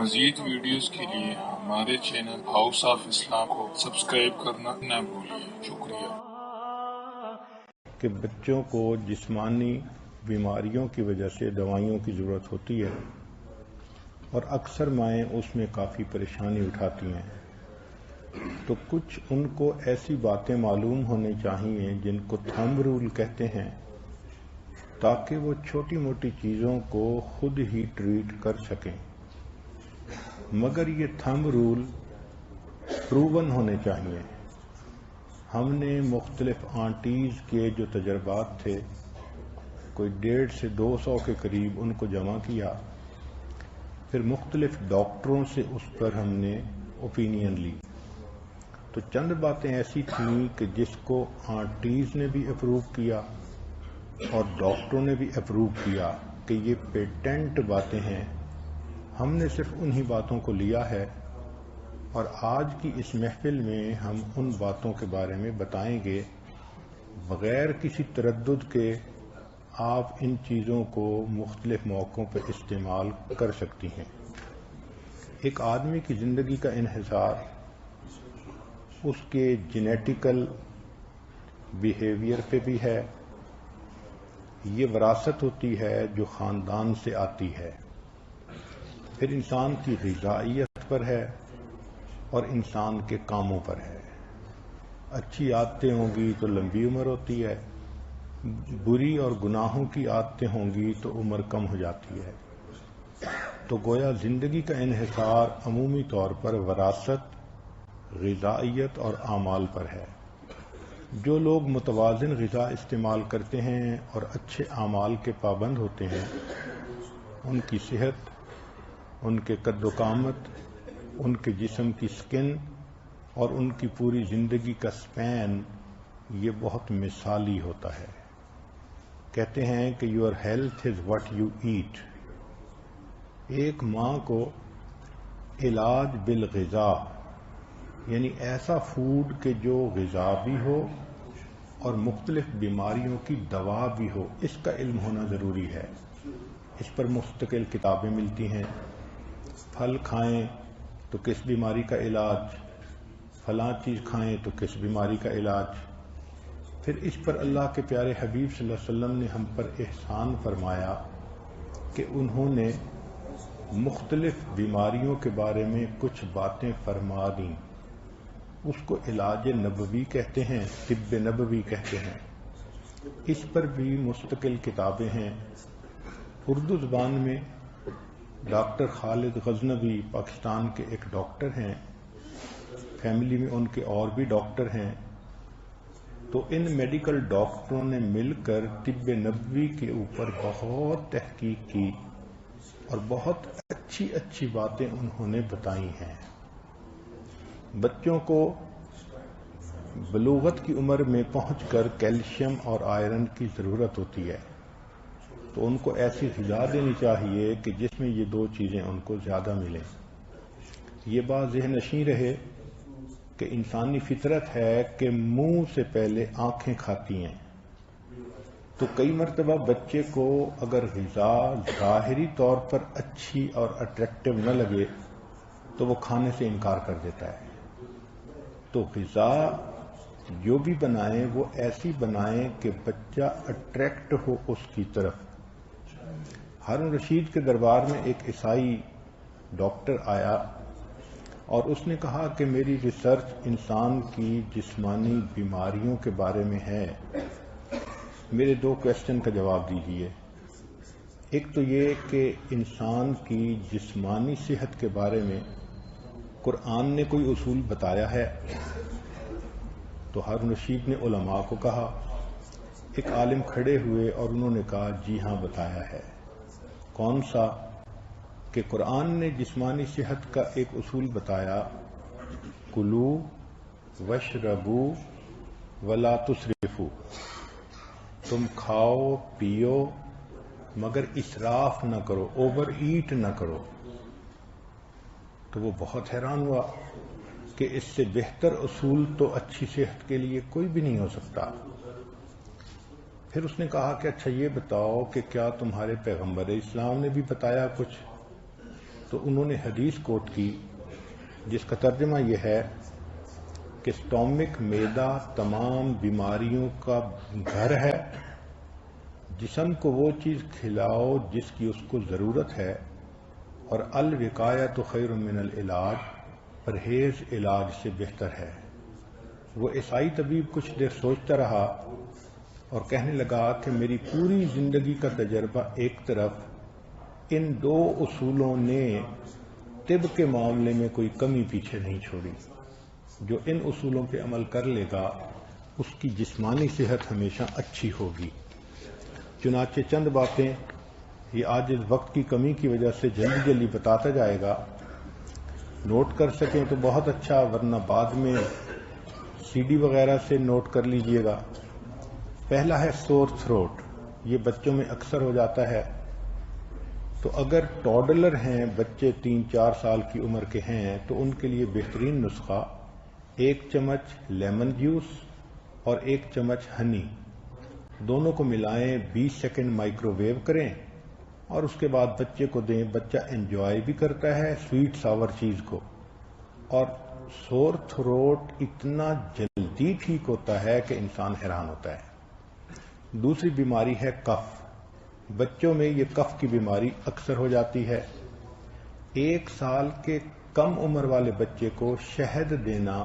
مزید ویڈیوز کے لیے ہمارے چینل ہاؤس آف اسلام کو سبسکرائب کرنا نہ بھولیے۔ شکریہ۔ کہ بچوں کو جسمانی بیماریوں کی وجہ سے دوائیوں کی ضرورت ہوتی ہے اور اکثر مائیں اس میں کافی پریشانی اٹھاتی ہیں، تو کچھ ان کو ایسی باتیں معلوم ہونی چاہیے جن کو تھمب رول کہتے ہیں، تاکہ وہ چھوٹی موٹی چیزوں کو خود ہی ٹریٹ کر سکیں، مگر یہ تھمب رول پروون ہونے چاہیے۔ ہم نے مختلف آنٹیز کے جو تجربات تھے، کوئی 150 سے 200 کے قریب ان کو جمع کیا، پھر مختلف ڈاکٹروں سے اس پر ہم نے اوپینین لی، تو چند باتیں ایسی تھیں کہ جس کو آنٹیز نے بھی اپروو کیا اور ڈاکٹروں نے بھی اپروو کیا کہ یہ پیٹنٹ باتیں ہیں۔ ہم نے صرف انہی باتوں کو لیا ہے اور آج کی اس محفل میں ہم ان باتوں کے بارے میں بتائیں گے بغیر کسی تردد کے۔ آپ ان چیزوں کو مختلف موقعوں پر استعمال کر سکتی ہیں۔ ایک آدمی کی زندگی کا انحصار اس کے جینیٹیکل بیہیویئر پہ بھی ہے، یہ وراثت ہوتی ہے جو خاندان سے آتی ہے، پھر انسان کی غذائیت پر ہے اور انسان کے کاموں پر ہے۔ اچھی عادتیں ہوں گی تو لمبی عمر ہوتی ہے، بری اور گناہوں کی عادتیں ہوں گی تو عمر کم ہو جاتی ہے۔ تو گویا زندگی کا انحصار عمومی طور پر وراثت، غذائیت اور اعمال پر ہے۔ جو لوگ متوازن غذا استعمال کرتے ہیں اور اچھے اعمال کے پابند ہوتے ہیں، ان کی صحت، ان کے قد و قامت، ان کے جسم کی سکن اور ان کی پوری زندگی کا سپین یہ بہت مثالی ہوتا ہے۔ کہتے ہیں کہ your health is what you eat. ایک ماں کو علاج بالغذا، یعنی ایسا فوڈ کہ جو غذا بھی ہو اور مختلف بیماریوں کی دوا بھی ہو، اس کا علم ہونا ضروری ہے۔ اس پر مستقل کتابیں ملتی ہیں۔ پھل کھائیں تو کس بیماری کا علاج، فلاں چیز کھائیں تو کس بیماری کا علاج۔ پھر اس پر اللہ کے پیارے حبیب صلی اللہ علیہ وسلم نے ہم پر احسان فرمایا کہ انہوں نے مختلف بیماریوں کے بارے میں کچھ باتیں فرما دیں۔ اس کو علاج نبوی کہتے ہیں، طب نبوی کہتے ہیں۔ اس پر بھی مستقل کتابیں ہیں۔ اردو زبان میں ڈاکٹر خالد غزنوی پاکستان کے ایک ڈاکٹر ہیں، فیملی میں ان کے اور بھی ڈاکٹر ہیں، تو ان میڈیکل ڈاکٹروں نے مل کر طب نبوی کے اوپر بہت تحقیق کی اور بہت اچھی اچھی باتیں انہوں نے بتائی ہیں۔ بچوں کو بلوغت کی عمر میں پہنچ کر کیلشیم اور آئرن کی ضرورت ہوتی ہے، تو ان کو ایسی غذا دینی چاہیے کہ جس میں یہ دو چیزیں ان کو زیادہ ملیں۔ یہ بات ذہن نشین رہے کہ انسانی فطرت ہے کہ منہ سے پہلے آنکھیں کھاتی ہیں، تو کئی مرتبہ بچے کو اگر غذا ظاہری طور پر اچھی اور اٹریکٹیو نہ لگے تو وہ کھانے سے انکار کر دیتا ہے۔ تو غذا جو بھی بنائیں وہ ایسی بنائیں کہ بچہ اٹریکٹ ہو اس کی طرف۔ ہارون رشید کے دربار میں ایک عیسائی ڈاکٹر آیا اور اس نے کہا کہ میری ریسرچ انسان کی جسمانی بیماریوں کے بارے میں ہے، میرے 2 کویسچن کا جواب دیجیے۔ ایک تو یہ کہ انسان کی جسمانی صحت کے بارے میں قرآن نے کوئی اصول بتایا ہے؟ تو ہارون رشید نے علماء کو کہا۔ ایک عالم کھڑے ہوئے اور انہوں نے کہا جی ہاں بتایا ہے۔ کون سا؟ کہ قرآن نے جسمانی صحت کا ایک اصول بتایا، کلو واشربو ولا تسرفو، تم کھاؤ پیو مگر اسراف نہ کرو، اوور ایٹ نہ کرو۔ تو وہ بہت حیران ہوا کہ اس سے بہتر اصول تو اچھی صحت کے لیے کوئی بھی نہیں ہو سکتا۔ پھر اس نے کہا کہ اچھا یہ بتاؤ کہ کیا تمہارے پیغمبر اسلام نے بھی بتایا کچھ؟ تو انہوں نے حدیث کوٹ کی جس کا ترجمہ یہ ہے کہ سٹامک معدہ تمام بیماریوں کا گھر ہے. جسم کو وہ چیز کھلاؤ جس کی اس کو ضرورت ہے، اور الوقایۃ خیر من العلاج، پرہیز علاج سے بہتر ہے. وہ عیسائی طبیب کچھ دیر سوچتا رہا اور کہنے لگا کہ میری پوری زندگی کا تجربہ ایک طرف، ان دو اصولوں نے طب کے معاملے میں کوئی کمی پیچھے نہیں چھوڑی. جو ان اصولوں پہ عمل کر لے گا اس کی جسمانی صحت ہمیشہ اچھی ہوگی. چنانچہ چند باتیں یہ آج اس وقت کی کمی کی وجہ سے جلدی جلدی بتاتا جائے گا. نوٹ کر سکیں تو بہت اچھا، ورنہ بعد میں سی ڈی وغیرہ سے نوٹ کر لیجئے گا. پہلا ہے سور تھروٹ. یہ بچوں میں اکثر ہو جاتا ہے. تو اگر ٹوڈلر ہیں، بچے 3-4 سال کی عمر کے ہیں، تو ان کے لیے بہترین نسخہ 1 چمچ لیمن جوس اور 1 چمچ ہنی، دونوں کو ملائیں، 20 سیکنڈ مائکرو ویو کریں اور اس کے بعد بچے کو دیں. بچہ انجوائے بھی کرتا ہے سویٹ ساور چیز کو، اور سور تھروٹ اتنا جلدی ٹھیک ہوتا ہے کہ انسان حیران ہوتا ہے. دوسری بیماری ہے کف. بچوں میں یہ کف کی بیماری اکثر ہو جاتی ہے. 1 سال کے کم عمر والے بچے کو شہد دینا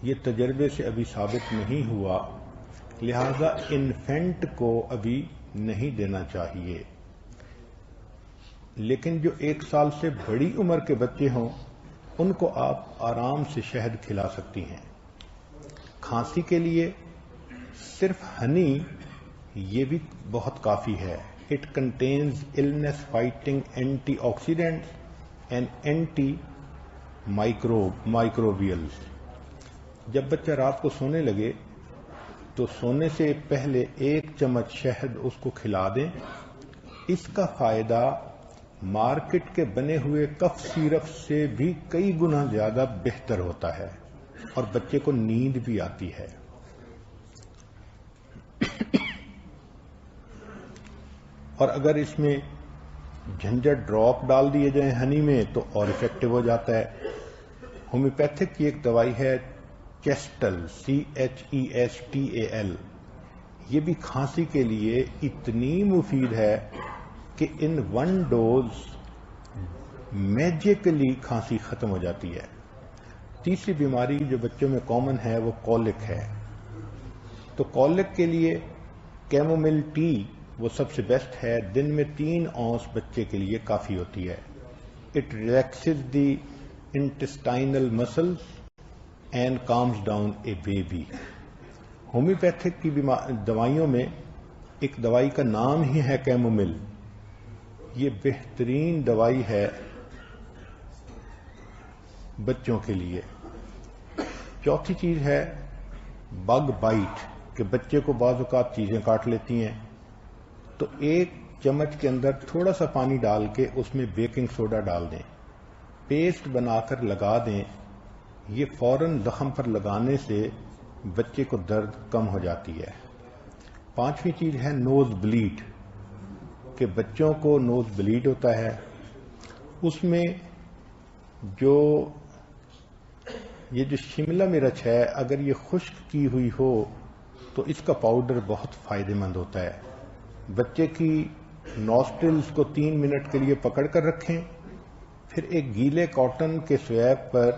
یہ تجربے سے ابھی ثابت نہیں ہوا، لہذا انفینٹ کو ابھی نہیں دینا چاہیے. لیکن جو 1 سال سے بڑی عمر کے بچے ہوں ان کو آپ آرام سے شہد کھلا سکتی ہیں. کھانسی کے لیے صرف ہنی یہ بھی بہت کافی ہے. It contains illness fighting antioxidants and antimicrobials. جب بچہ رات کو سونے لگے تو سونے سے پہلے 1 چمچ شہد اس کو کھلا دیں. اس کا فائدہ مارکیٹ کے بنے ہوئے کف سیرپ سے بھی کئی گنا زیادہ بہتر ہوتا ہے اور بچے کو نیند بھی آتی ہے. اور اگر اس میں جھنجر ڈراپ ڈال دیے جائیں ہنی میں تو اور افیکٹو ہو جاتا ہے. ہومیوپیتھک کی ایک دوائی ہے چیسٹل، CHESTAL. یہ بھی کھانسی کے لیے اتنی مفید ہے کہ ان 1 ڈوز میجیکلی کھانسی ختم ہو جاتی ہے. تیسری بیماری جو بچوں میں کامن ہے وہ کولک ہے. تو کولک کے لیے کیمومل ٹی وہ سب سے بیسٹ ہے. دن میں 3 اونس بچے کے لیے کافی ہوتی ہے. It relaxes the intestinal muscles and calms down a baby. Homeopathic کی دوائیوں میں ایک دوائی کا نام ہی ہے کیمومل. یہ بہترین دوائی ہے بچوں کے لیے. چوتھی چیز ہے بگ بائٹ، کہ بچے کو بعض اوقات چیزیں کاٹ لیتی ہیں. تو 1 چمچ کے اندر تھوڑا سا پانی ڈال کے اس میں بیکنگ سوڈا ڈال دیں، پیسٹ بنا کر لگا دیں. یہ فوراً زخم پر لگانے سے بچے کو درد کم ہو جاتی ہے. 5ویں چیز ہے نوز بلیڈ، کہ بچوں کو نوز بلیڈ ہوتا ہے. اس میں یہ جو شملہ مرچ ہے اگر یہ خشک کی ہوئی ہو تو اس کا پاؤڈر بہت فائدہ مند ہوتا ہے. بچے کی نوسٹرلز کو 3 منٹ کے لیے پکڑ کر رکھیں، پھر ایک گیلے کاٹن کے سویب پر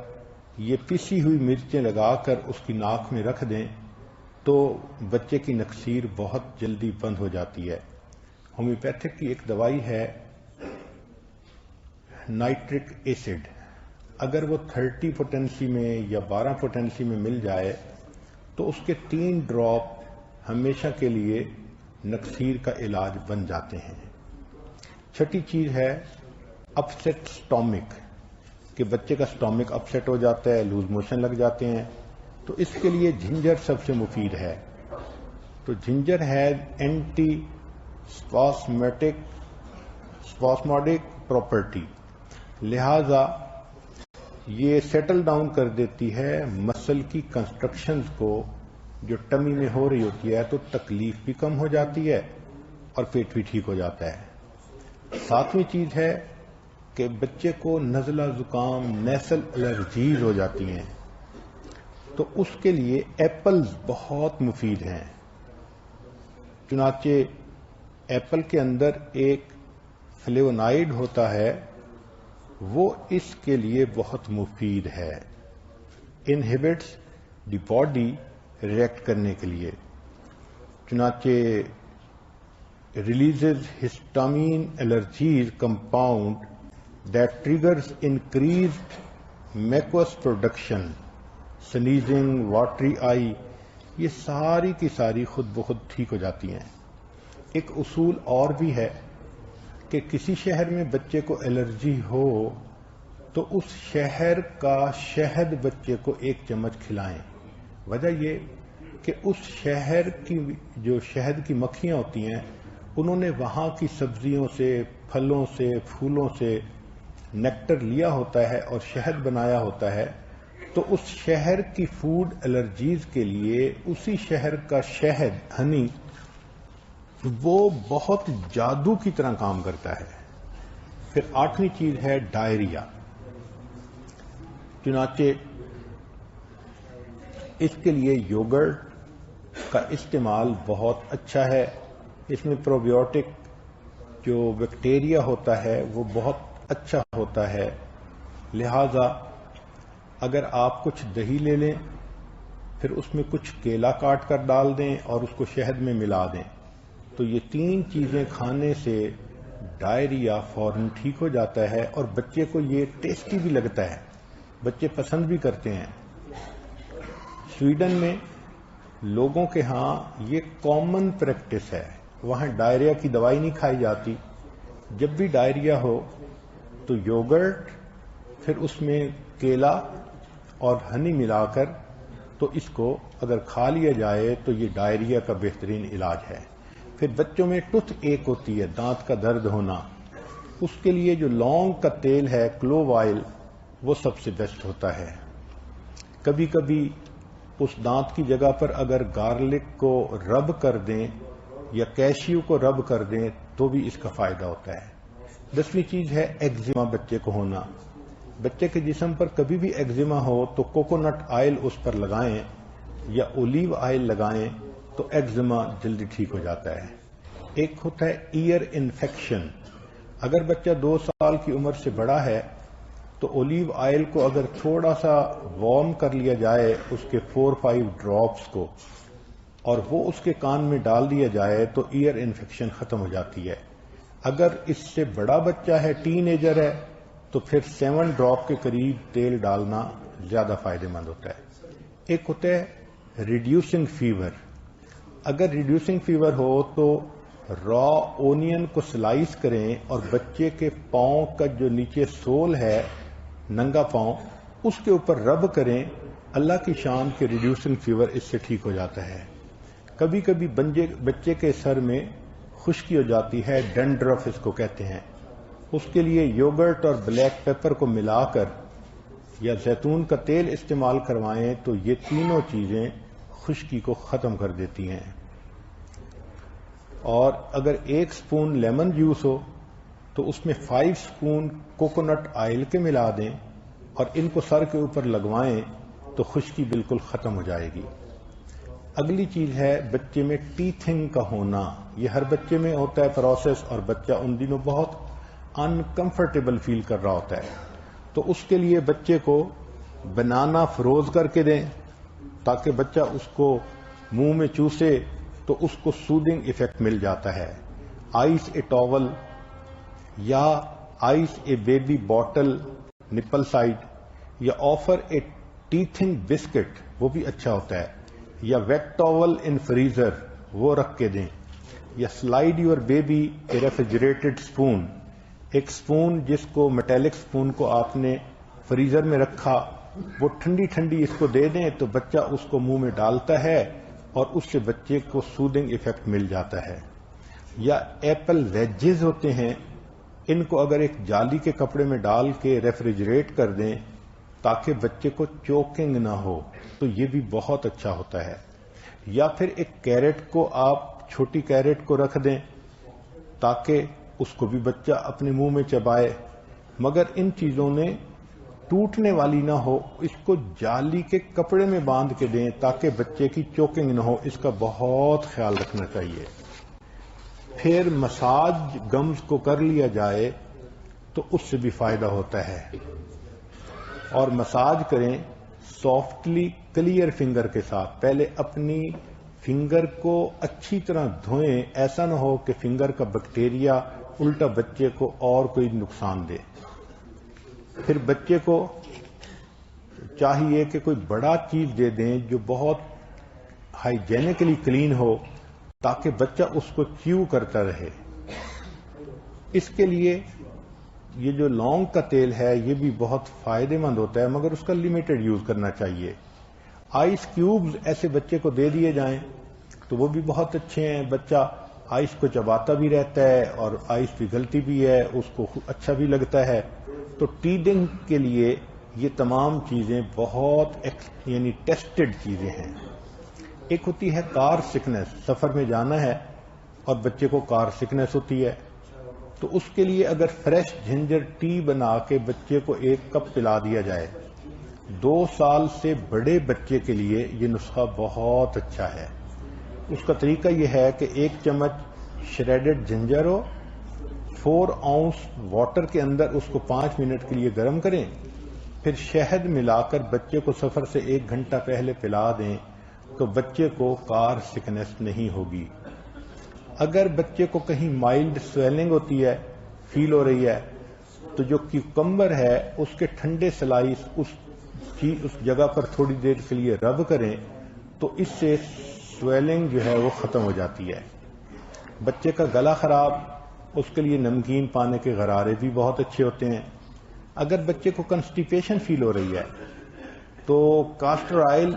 یہ پسی ہوئی مرچیں لگا کر اس کی ناک میں رکھ دیں تو بچے کی نکسیر بہت جلدی بند ہو جاتی ہے. ہومیوپیتھک کی ایک دوائی ہے نائٹرک ایسڈ. اگر وہ 30 پوٹینسی میں یا 12 پوٹینسی میں مل جائے تو اس کے 3 ڈراپ ہمیشہ کے لیے نکسیر کا علاج بن جاتے ہیں. 6ٹھی چیز ہے اپسیٹ سٹامک، کہ بچے کا سٹامک اپسیٹ ہو جاتا ہے، لوز موشن لگ جاتے ہیں. تو اس کے لیے جنجر سب سے مفید ہے. تو جنجر ہے اینٹی اسپاسموڈک پراپرٹی، لہذا یہ سیٹل ڈاؤن کر دیتی ہے مسل کی کنسٹرکشنز کو جو ٹمی میں ہو رہی ہوتی ہے، تو تکلیف بھی کم ہو جاتی ہے اور پیٹ بھی ٹھیک ہو جاتا ہے. 7ویں چیز ہے کہ بچے کو نزلہ زکام نیسل الرجیز ہو جاتی ہیں تو اس کے لیے ایپلز بہت مفید ہیں. چنانچہ ایپل کے اندر ایک فلیونائڈ ہوتا ہے، وہ اس کے لیے بہت مفید ہے، انہیبٹس دی باڈی ریئیکٹ کرنے کے لیے. چنانچہ releases histamine allergies compound that triggers increased mucus production, sneezing, watery eye, یہ ساری کی ساری خود بخود ٹھیک ہو جاتی ہیں. ایک اصول اور بھی ہے کہ کسی شہر میں بچے کو الرجی ہو تو اس شہر کا شہد بچے کو 1 چمچ کھلائیں. وجہ یہ کہ اس شہر کی جو شہد کی مکھیاں ہوتی ہیں انہوں نے وہاں کی سبزیوں سے، پھلوں سے، پھولوں سے نیکٹر لیا ہوتا ہے اور شہد بنایا ہوتا ہے، تو اس شہر کی فوڈ الرجیز کے لیے اسی شہر کا شہد، ہنی، وہ بہت جادو کی طرح کام کرتا ہے. پھر 8ویں چیز ہے ڈائریا. چنانچہ اس کے لیے یوگرٹ کا استعمال بہت اچھا ہے. اس میں پروبیوٹک جو بیکٹیریا ہوتا ہے وہ بہت اچھا ہوتا ہے. لہذا اگر آپ کچھ دہی لے لیں، پھر اس میں کچھ کیلا کاٹ کر ڈال دیں اور اس کو شہد میں ملا دیں، تو یہ 3 چیزیں کھانے سے ڈائریا فوراً ٹھیک ہو جاتا ہے اور بچے کو یہ ٹیسٹی بھی لگتا ہے، بچے پسند بھی کرتے ہیں. سویڈن میں لوگوں کے ہاں یہ کامن پریکٹس ہے، وہاں ڈائریا کی دوائی نہیں کھائی جاتی. جب بھی ڈائریا ہو تو یوگرٹ، پھر اس میں کیلا اور ہنی ملا کر تو اس کو اگر کھا لیا جائے تو یہ ڈائریا کا بہترین علاج ہے. پھر بچوں میں ٹوتھ ایک ہوتی ہے، دانت کا درد ہونا، اس کے لیے جو لونگ کا تیل ہے، کلوو آئل، وہ سب سے بیسٹ ہوتا ہے. کبھی کبھی اس دانت کی جگہ پر اگر گارلک کو رب کر دیں یا کیشیو کو رب کر دیں تو بھی اس کا فائدہ ہوتا ہے. 10ویں چیز ہے ایگزیما بچے کو ہونا. بچے کے جسم پر کبھی بھی ایگزیما ہو تو کوکونٹ آئل اس پر لگائیں یا اولیو آئل لگائیں تو ایگزیما جلدی ٹھیک ہو جاتا ہے. ایک ہوتا ہے ایئر انفیکشن. اگر بچہ 2 سال کی عمر سے بڑا ہے تو اولیو آئل کو اگر تھوڑا سا وارم کر لیا جائے اس کے 4-5 ڈراپس کو اور وہ اس کے کان میں ڈال دیا جائے تو ایئر انفیکشن ختم ہو جاتی ہے. اگر اس سے بڑا بچہ ہے، ٹین ایجر ہے، تو پھر 7 ڈراپ کے قریب تیل ڈالنا زیادہ فائدہ مند ہوتا ہے. ایک ہوتا ہے ریڈیوسنگ فیور. اگر ریڈیوسنگ فیور ہو تو را اونین کو سلائس کریں اور بچے کے پاؤں کا جو نیچے سول ہے، ننگا پاؤں، اس کے اوپر رب کریں. اللہ کی شان کے ریڈیوسنگ فیور اس سے ٹھیک ہو جاتا ہے. کبھی کبھی بچے کے سر میں خشکی ہو جاتی ہے، ڈینڈرف اس کو کہتے ہیں. اس کے لیے یوگرٹ اور بلیک پیپر کو ملا کر یا زیتون کا تیل استعمال کروائیں تو یہ تینوں چیزیں خشکی کو ختم کر دیتی ہیں. اور اگر 1 سپون لیمن جوس ہو تو اس میں 5 سپون کوکونٹ آئل کے ملا دیں اور ان کو سر کے اوپر لگوائیں تو خشکی بالکل ختم ہو جائے گی. اگلی چیز ہے بچے میں ٹیتھنگ کا ہونا. یہ ہر بچے میں ہوتا ہے پروسیس، اور بچہ ان دنوں بہت انکمفرٹیبل فیل کر رہا ہوتا ہے. تو اس کے لیے بچے کو بنانا فروز کر کے دیں تاکہ بچہ اس کو منہ میں چوسے تو اس کو سودنگ ایفیکٹ مل جاتا ہے. آئس اے ٹاول یا ice a baby bottle nipple side یا آفر اے ٹیتھنگ بسکٹ، وہ بھی اچھا ہوتا ہے. یا ویٹ ٹاول ان فریزر، وہ رکھ کے دیں. یا slide your baby a refrigerated spoon. ایک سپون جس کو میٹیلک سپون کو آپ نے فریزر میں رکھا، وہ ٹھنڈی ٹھنڈی اس کو دے دیں تو بچہ اس کو منہ میں ڈالتا ہے اور اس سے بچے کو سودنگ ایفیکٹ مل جاتا ہے. یا ایپل ویجز ہوتے ہیں، ان کو اگر ایک جالی کے کپڑے میں ڈال کے ریفریجریٹ کر دیں تاکہ بچے کو چوکنگ نہ ہو تو یہ بھی بہت اچھا ہوتا ہے. یا پھر ایک کیرٹ کو آپ چھوٹی کیرٹ کو رکھ دیں تاکہ اس کو بھی بچہ اپنے منہ میں چبائے. مگر ان چیزوں نے ٹوٹنے والی نہ ہو، اس کو جالی کے کپڑے میں باندھ کے دیں تاکہ بچے کی چوکنگ نہ ہو، اس کا بہت خیال رکھنا چاہیے۔ پھر مساج گمز کو کر لیا جائے تو اس سے بھی فائدہ ہوتا ہے، اور مساج کریں سافٹلی کلیئر فنگر کے ساتھ۔ پہلے اپنی فنگر کو اچھی طرح دھوئیں، ایسا نہ ہو کہ فنگر کا بیکٹیریا الٹا بچے کو اور کوئی نقصان دے۔ پھر بچے کو چاہیے کہ کوئی بڑا چیز دے دیں جو بہت ہائیجینکلی کلین ہو تاکہ بچہ اس کو چیو کرتا رہے۔ اس کے لیے یہ جو لونگ کا تیل ہے یہ بھی بہت فائدہ مند ہوتا ہے، مگر اس کا لمیٹڈ یوز کرنا چاہیے۔ آئس کیوبز ایسے بچے کو دے دیے جائیں تو وہ بھی بہت اچھے ہیں، بچہ آئس کو چباتا بھی رہتا ہے اور آئس پگھلتی بھی ہے، اس کو اچھا بھی لگتا ہے۔ تو ٹیڈنگ کے لیے یہ تمام چیزیں بہت یعنی ٹیسٹڈ چیزیں ہیں۔ ایک ہوتی ہے کار سکنس، سفر میں جانا ہے اور بچے کو کار سکنس ہوتی ہے، تو اس کے لیے اگر فریش جنجر ٹی بنا کے بچے کو 1 کپ پلا دیا جائے، 2 سال سے بڑے بچے کے لیے یہ نسخہ بہت اچھا ہے۔ اس کا طریقہ یہ ہے کہ 1 چمچ شریڈڈ جنجر ہو، 4 اونس واٹر کے اندر اس کو 5 منٹ کے لیے گرم کریں، پھر شہد ملا کر بچے کو سفر سے 1 گھنٹہ پہلے پلا دیں تو بچے کو کار سکنس نہیں ہوگی۔ اگر بچے کو کہیں مائلڈ سویلنگ ہوتی ہے، فیل ہو رہی ہے، تو جو کیوکمبر ہے اس کے ٹھنڈے سلائس اس جگہ پر تھوڑی دیر کے لیے رب کریں تو اس سے سویلنگ جو ہے وہ ختم ہو جاتی ہے۔ بچے کا گلا خراب، اس کے لیے نمکین پانے کے غرارے بھی بہت اچھے ہوتے ہیں۔ اگر بچے کو کنسٹیپیشن فیل ہو رہی ہے تو کاسٹر آئل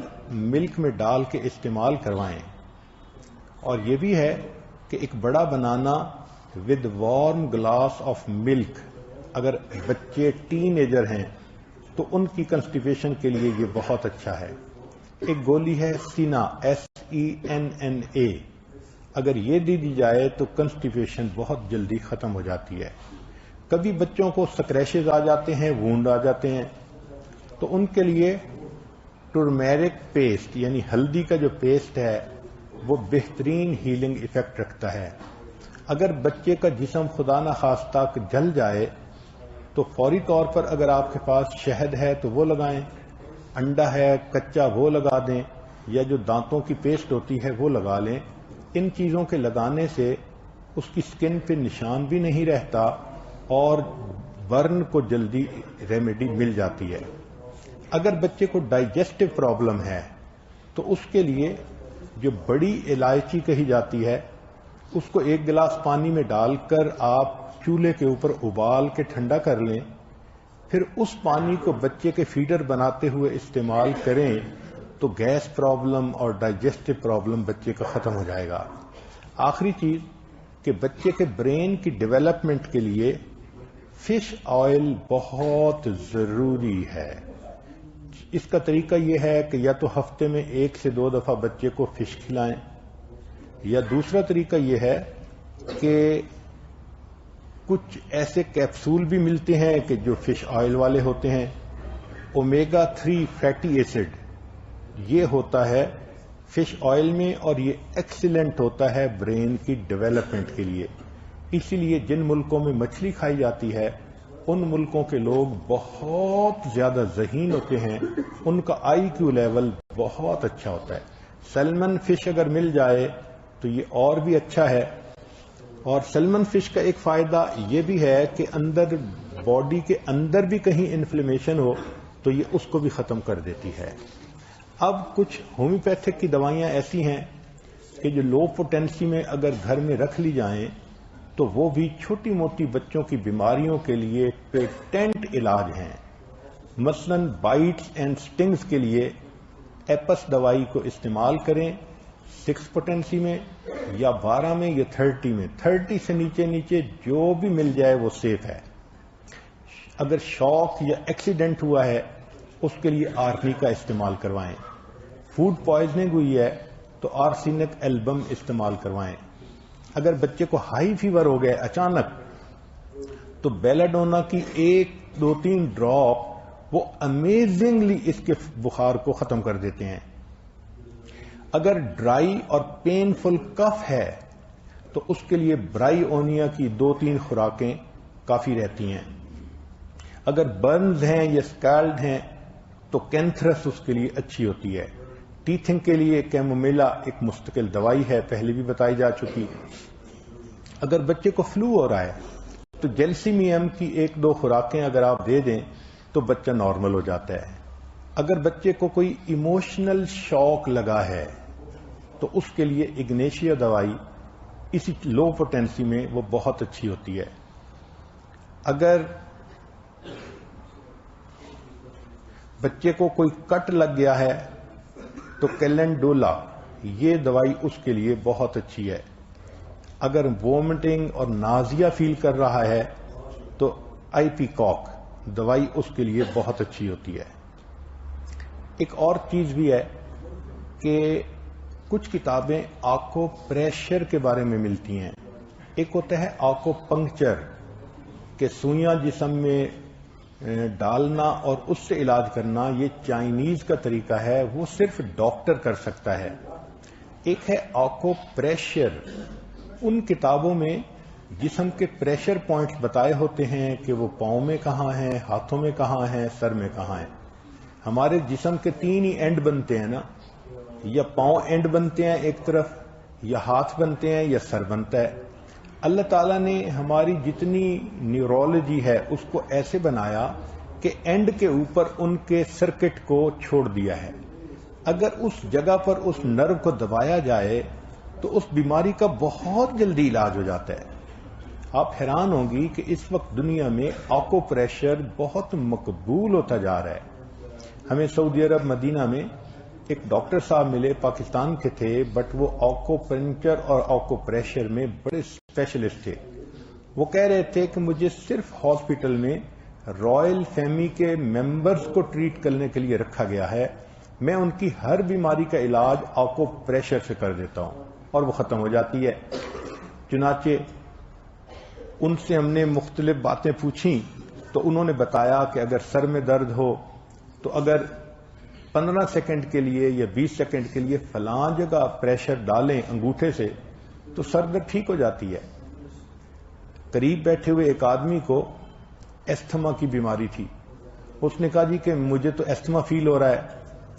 ملک میں ڈال کے استعمال کروائیں۔ اور یہ بھی ہے کہ ایک بڑا banana with warm glass of milk, اگر بچے ٹین ایجر ہیں تو ان کی کنسٹیپیشن کے لیے یہ بہت اچھا ہے۔ ایک گولی ہے سینا، SENNA، اگر یہ دی جائے تو کنسٹیپیشن بہت جلدی ختم ہو جاتی ہے۔ کبھی بچوں کو سکریشز آ جاتے ہیں، وونڈ آ جاتے ہیں، تو ان کے لیے ٹرمیرک پیسٹ یعنی ہلدی کا جو پیسٹ ہے وہ بہترین ہیلنگ ایفیکٹ رکھتا ہے۔ اگر بچے کا جسم خدا نخواستہ جل جائے تو فوری طور پر اگر آپ کے پاس شہد ہے تو وہ لگائیں، انڈا ہے کچا وہ لگا دیں، یا جو دانتوں کی پیسٹ ہوتی ہے وہ لگا لیں۔ ان چیزوں کے لگانے سے اس کی سکن پہ نشان بھی نہیں رہتا اور برن کو جلدی ریمیڈی مل جاتی ہے۔ اگر بچے کو ڈائجسٹو پرابلم ہے تو اس کے لیے جو بڑی الائچی کہی جاتی ہے اس کو 1 گلاس پانی میں ڈال کر آپ چولہے کے اوپر ابال کے ٹھنڈا کر لیں، پھر اس پانی کو بچے کے فیڈر بناتے ہوئے استعمال کریں تو گیس پرابلم اور ڈائجسٹو پرابلم بچے کا ختم ہو جائے گا۔ آخری چیز کہ بچے کے برین کی ڈیولپمنٹ کے لیے فش آئل بہت ضروری ہے۔ اس کا طریقہ یہ ہے کہ یا تو ہفتے میں 1 سے 2 دفعہ بچے کو فش کھلائیں، یا دوسرا طریقہ یہ ہے کہ کچھ ایسے کیپسول بھی ملتے ہیں کہ جو فش آئل والے ہوتے ہیں۔ اومیگا 3 فیٹی ایسڈ یہ ہوتا ہے فش آئل میں، اور یہ ایکسیلنٹ ہوتا ہے برین کی ڈیولپمنٹ کے لیے۔ اسی لیے جن ملکوں میں مچھلی کھائی جاتی ہے ان ملکوں کے لوگ بہت زیادہ ذہین ہوتے ہیں، ان کا IQ لیول بہت اچھا ہوتا ہے۔ سیلمن فش اگر مل جائے تو یہ اور بھی اچھا ہے۔ اور سیلمن فش کا ایک فائدہ یہ بھی ہے کہ اندر باڈی کے اندر بھی کہیں انفلیمیشن ہو تو یہ اس کو بھی ختم کر دیتی ہے۔ اب کچھ ہومیوپیتھک کی دوائیاں ایسی ہیں کہ جو لو پوٹینسی میں اگر گھر میں رکھ لی جائیں تو وہ بھی چھوٹی موٹی بچوں کی بیماریوں کے لیے پیٹنٹ علاج ہیں۔ مثلا بائٹس اینڈ سٹنگز کے لیے ایپس دوائی کو استعمال کریں 6 پوٹینسی میں یا 12 میں یا 30 میں۔ 30 سے نیچے جو بھی مل جائے وہ سیف ہے۔ اگر شوک یا ایکسیڈنٹ ہوا ہے اس کے لیے آرنی کا استعمال کروائیں۔ فوڈ پوائزننگ ہوئی ہے تو آرسینک ایلبم استعمال کروائیں۔ اگر بچے کو ہائی فیور ہو گئے اچانک تو بیلاڈونا کی 1-2-3 ڈراپ وہ امیزنگلی اس کے بخار کو ختم کر دیتے ہیں. اگر ڈرائی اور پینفل کف ہے تو اس کے لیے برائی اونیا کی 2-3 خوراکیں کافی رہتی ہیں. اگر برنز ہیں یا اسکیلڈ ہیں تو کینتھرس اس کے لیے اچھی ہوتی ہے. ٹیتھنگ کے لیے کیمومیلا ایک مستقل دوائی ہے، پہلے بھی بتائی جا چکی. اگر بچے کو فلو ہو رہا ہے تو جیلسیمیم کی 1-2 خوراکیں اگر آپ دے دیں تو بچہ نارمل ہو جاتا ہے. اگر بچے کو کوئی ایموشنل شاک لگا ہے تو اس کے لیے اگنیشیا دوائی اسی لو پوٹینسی میں وہ بہت اچھی ہوتی ہے. اگر بچے کو کوئی کٹ لگ گیا ہے تو کیلنڈولا یہ دوائی اس کے لیے بہت اچھی ہے. اگر وومٹنگ اور نازیا فیل کر رہا ہے تو آئی پی کاک دوائی اس کے لیے بہت اچھی ہوتی ہے. ایک اور چیز بھی ہے کہ کچھ کتابیں آکو پریشر کے بارے میں ملتی ہیں. ایک ہوتا ہے آکو پنکچر کہ سوئیاں جسم میں ڈالنا اور اس سے علاج کرنا، یہ چائنیز کا طریقہ ہے، وہ صرف ڈاکٹر کر سکتا ہے. ایک ہے آکو پریشر. ان کتابوں میں جسم کے پریشر پوائنٹس بتائے ہوتے ہیں کہ وہ پاؤں میں کہاں ہیں، ہاتھوں میں کہاں ہیں، سر میں کہاں ہیں. ہمارے جسم کے 3 ہی اینڈ بنتے ہیں نا، یا پاؤں اینڈ بنتے ہیں ایک طرف، یا ہاتھ بنتے ہیں، یا سر بنتا ہے. اللہ تعالیٰ نے ہماری جتنی نیورولوجی ہے اس کو ایسے بنایا کہ اینڈ کے اوپر ان کے سرکٹ کو چھوڑ دیا ہے. اگر اس جگہ پر اس نرو کو دبایا جائے تو اس بیماری کا بہت جلدی علاج ہو جاتا ہے. آپ حیران ہوں گی کہ اس وقت دنیا میں آکو پریشر بہت مقبول ہوتا جا رہا ہے. ہمیں سعودی عرب مدینہ میں ایک ڈاکٹر صاحب ملے، پاکستان کے تھے، بٹ وہ آکو پنکچر اور آکو پریشر میں بڑے اسپیشلسٹ تھے. وہ کہہ رہے تھے کہ مجھے صرف ہاسپٹل میں رائل فیملی کے ممبرز کو ٹریٹ کرنے کے لیے رکھا گیا ہے. میں ان کی ہر بیماری کا علاج آکو پریشر سے کر دیتا ہوں اور وہ ختم ہو جاتی ہے. چنانچہ ان سے ہم نے مختلف باتیں پوچھیں تو انہوں نے بتایا کہ اگر سر میں درد ہو تو اگر 15 سیکنڈ کے لیے یا 20 سیکنڈ کے لیے فلاں جگہ پریشر ڈالیں انگوٹھے سے تو سر درد ٹھیک ہو جاتی ہے. قریب بیٹھے ہوئے ایک آدمی کو ایستھما کی بیماری تھی. اس نے کہا جی کہ مجھے تو ایستھما فیل ہو رہا ہے.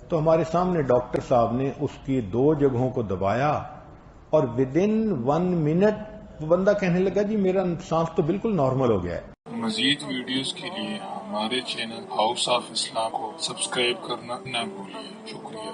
تو ہمارے سامنے ڈاکٹر صاحب نے اس کی 2 جگہوں کو دبایا اور ودن 1 منٹ بندہ کہنے لگا جی میرا سانس تو بالکل نارمل ہو گیا ہے. مزید ویڈیوز کے لیے ہمارے چینل ہاؤس آف اسلام کو سبسکرائب کرنا نہ بھولیے. شکریہ.